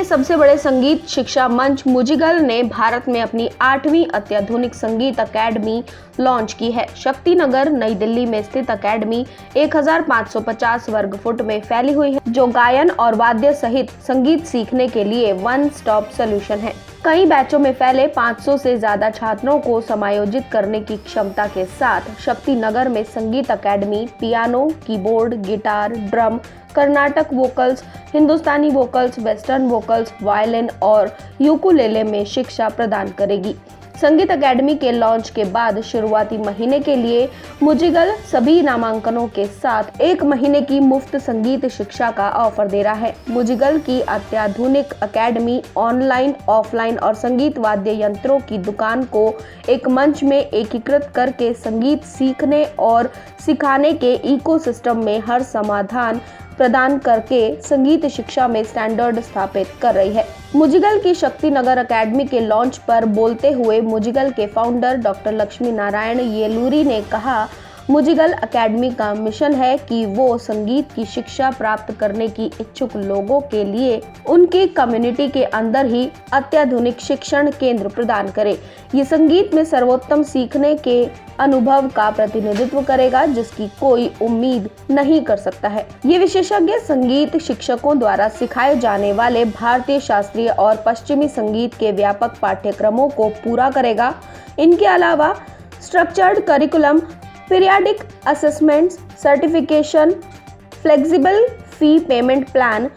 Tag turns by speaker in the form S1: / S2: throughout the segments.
S1: के सबसे बड़े संगीत शिक्षा मंच मुजिगल ने भारत में अपनी 8वीं अत्याधुनिक संगीत अकेडमी लॉन्च की है। शक्ति नगर नई दिल्ली में स्थित अकेडमी 1550 वर्ग फुट में फैली हुई है, जो गायन और वाद्य सहित संगीत सीखने के लिए वन स्टॉप सॉल्यूशन है। कई बैचों में फैले 500 से ज्यादा छात्रों को समायोजित करने की क्षमता के साथ शक्ति नगर में Sangeet academy piano, keyboard, guitar, drum, Carnatic vocals, Hindustani vocals, western vocals, violin और यूकुलेले में शिक्षा प्रदान करेगी। संगीत अकेडमी के लॉन्च के बाद शुरुआती महीने के लिए मुजिगल सभी नामांकनों के साथ 1 महीने की मुफ्त संगीत शिक्षा का ऑफर दे रहा है। मुजिगल की अत्याधुनिक अकेडमी ऑनलाइन, ऑफलाइन और संगीत वाद्य यंत्रों की दुकान को एक मंच में एकीकृत करके संगीत सीखने और सिखाने के इकोसिस्टम में हर समाधान प्रदान करके संगीत शिक्षा में स्टैंडर्ड स्थापित कर रही है। मुजिगल की शक्ति नगर अकेडमी के लॉन्च पर बोलते हुए मुजिगल के फाउंडर डॉक्टर लक्ष्मी नारायण येलूरी ने कहा, मुजिगल अकेडमी का मिशन है कि वो संगीत की शिक्षा प्राप्त करने की इच्छुक लोगों के लिए उनकी कम्युनिटी के अंदर ही अत्याधुनिक शिक्षण केंद्र प्रदान करे। ये संगीत में सर्वोत्तम सीखने के अनुभव का प्रतिनिधित्व करेगा, जिसकी कोई उम्मीद नहीं कर सकता है। ये विशेषज्ञ संगीत शिक्षकों द्वारा सिखाए जाने वाले भारतीय शास्त्रीय और पश्चिमी संगीत के व्यापक पाठ्यक्रमों को पूरा करेगा। इनके अलावा structured curriculum, periodic assessments, certification, flexible fee payment plan,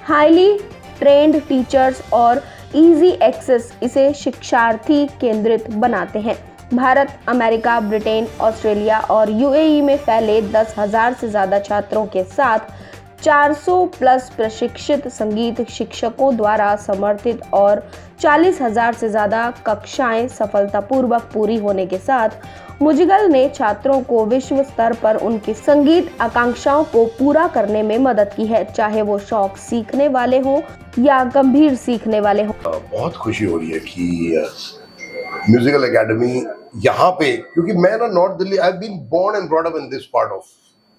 S1: highly trend teachers और इजी एक्सेस इसे शिक्षार्थी केंद्रित बनाते हैं। भारत, अमेरिका, ब्रिटेन, ऑस्ट्रेलिया और यूएई में फैले 10,000 से ज्यादा छात्रों के साथ 400 प्लस प्रशिक्षित संगीत शिक्षकों द्वारा समर्थित और 40,000 से ज्यादा कक्षाएं सफलतापूर्वक पूरी होने के साथ मुजिगल ने छात्रों को विश्व स्तर पर उनकी संगीत आकांक्षाओं को पूरा करने में मदद की है, चाहे वो शौक सीखने वाले हों या गंभीर सीखने वाले हों।
S2: बहुत खुशी हो रही है कि म्यूजिकल एकेडमी यहाँ पे, क्योंकि मैं ना north Delhi, I have been born and brought up in this part of,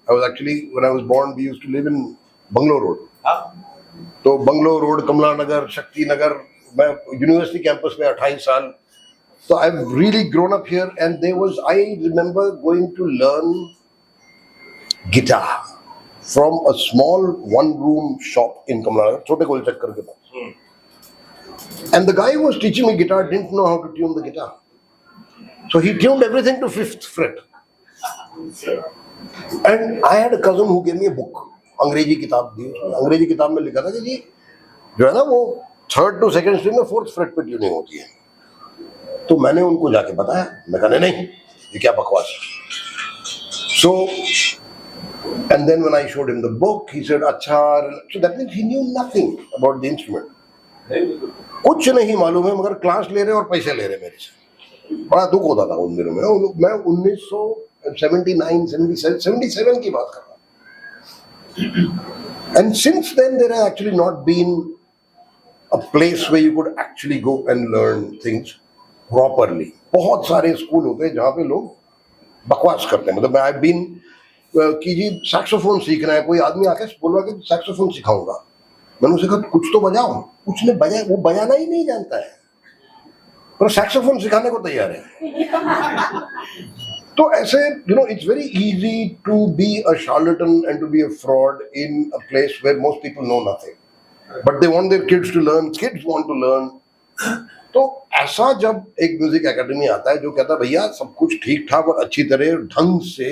S2: I was actually when I was born we used to live in Bangalore road. तो बंगलोर रोड, कमला नगर, शक्ति नगर, मैं यूनिवर्सिटी कैंपस में 28 साल, so I've really grown up here, and I remember going to learn guitar from a small one-room shop in Kamala Nagar, Chote Kol Chakkar ke paas. And the guy who was teaching me guitar didn't know how to tune the guitar, so he tuned everything to 5th fret. And I had a cousin who gave me a book, अंग्रेजी किताब दी। अंग्रेजी किताब में लिखा था कि जी जो है ना वो 3rd to 2nd string में 4th fret पे ट्यूनिंग होती है। तो मैंने उनको जाके बताया, मैं कहने नहीं ये क्या बकवास है। So and then when I showed him the book, he said अच्छा, so that means he knew nothing about the instrument, कुछ नहीं मालूम है, मगर क्लास ले रहे और पैसे ले रहे मेरे से। बड़ा दुख होता था उन दिनों में। मैं 1979 77 की बात कर रहा हूँ। And since then there has actually not been a place where you could actually go and learn things properly. बहुत सारे स्कूल होते हैं जहाँ पे लोग बकवास करते हैं। मतलब मैं बीन कि जी सैक्सोफोन सीखना है, कोई आदमी आके बोला कि सैक्सोफोन सिखाऊंगा, मैंने उसे कहा कुछ तो बजाओ, उसने बजाया, वो बजाना ही नहीं जानता है पर सैक्सोफोन सिखाने को तैयार है। तो ऐसे it's very easy to be a charlatan and to be a fraud in a place where most people know nothing but they want their kids to learn, kids want to learn. तो ऐसा जब एक music academy आता है जो कहता है भैया सब कुछ ठीक ठाक और अच्छी तरह ढंग से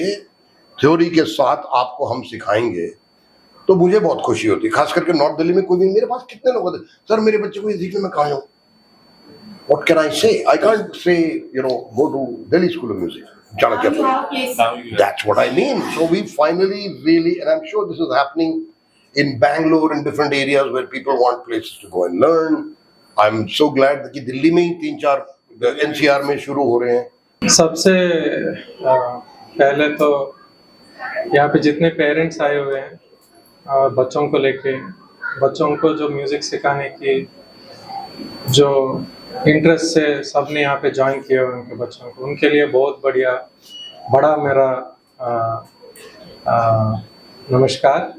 S2: थ्योरी के साथ आपको हम सिखाएंगे, तो मुझे बहुत खुशी होती है। खास करके नॉर्थ दिल्ली में कोई भी, मेरे पास कितने लोग होते, सर मेरे बच्चे को ये सीखने में कहाँ हूँ, व्हाट कैन आई से, I can't say go to Delhi school of music, Chanakya. That's what I mean. So we finally really, and I'm sure this is happening in Bangalore and different areas where people want places to go and learn. I'm so glad कि दिल्ली में ही 3-4 NCR में शुरू हो रहे हैं।
S3: सबसे पहले तो यहाँ पे जितने पेरेंट्स आए हुए हैं बच्चों को लेके, बच्चों को जो म्यूजिक सिखाने की जो इंटरेस्ट से सबने यहाँ पे ज्वाइन किया हुए उनके बच्चों को, उनके लिए बहुत बड़ा मेरा नमस्कार।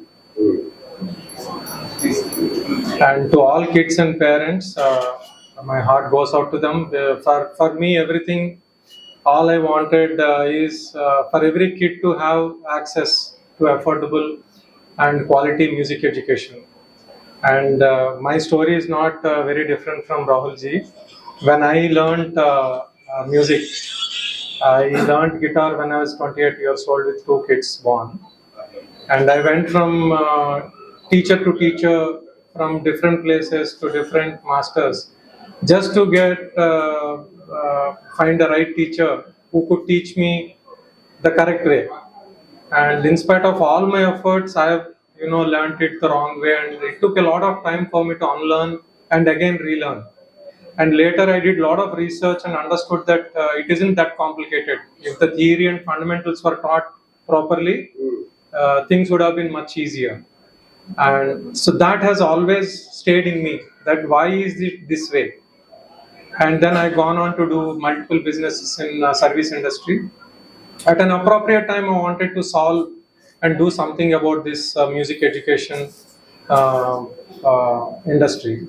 S3: And to all kids and parents, my heart goes out to them. For me, everything, all I wanted is for every kid to have access to affordable and quality music education. And my story is not very different from Rahul ji. When I learned music, I learned guitar when I was 28 years old with two kids born. And I went from teacher to teacher, from different places to different masters, just to get find the right teacher who could teach me the correct way. And in spite of all my efforts, I have learned it the wrong way, and it took a lot of time for me to unlearn and again relearn. And later I did a lot of research and understood that it isn't that complicated. If the theory and fundamentals were taught properly, things would have been much easier. And so that has always stayed in me, that why is it this way? And then I gone on to do multiple businesses in service industry. At an appropriate time, I wanted to solve and do something about this music education industry.